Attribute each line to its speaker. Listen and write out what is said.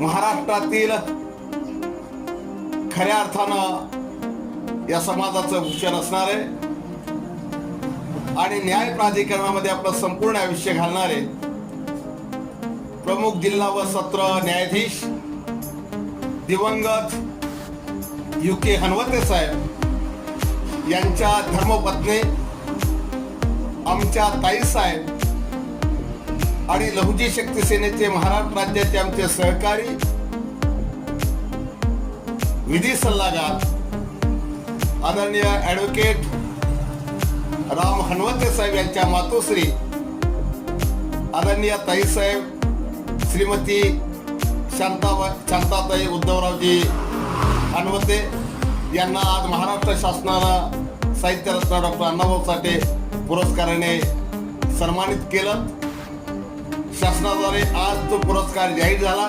Speaker 1: महाराष्ट्रातील खऱ्या अर्थानं या समाजाचं भूषण असणारे आणि न्याय प्राधिकरणामध्ये आपलं संपूर्ण आयुष्य घालणारे प्रमुख जिल्हा व सत्र न्यायाधीश दिवंगत UK हनवते साहेब यांच्या धर्मपत्नी आमच्या ताई साहेब आणि लहुजी शक्ती सेनेचे महाराष्ट्र राज्याचे आमचे सहकारी विधी सल्लागार आदरणीय ॲडव्होकेट राम हनवते साहेब यांच्या मातोश्री आदरणीय ताई साहेब श्रीमती शांताताई उद्धवरावजी हनवते यांना आज महाराष्ट्र शासनानं साहित्यरत्न डॉक्टर अण्णाभाऊ साठे पुरस्काराने सन्मानित केलं. शासनाद्वारे आज तो पुरस्कार जाहीर झाला.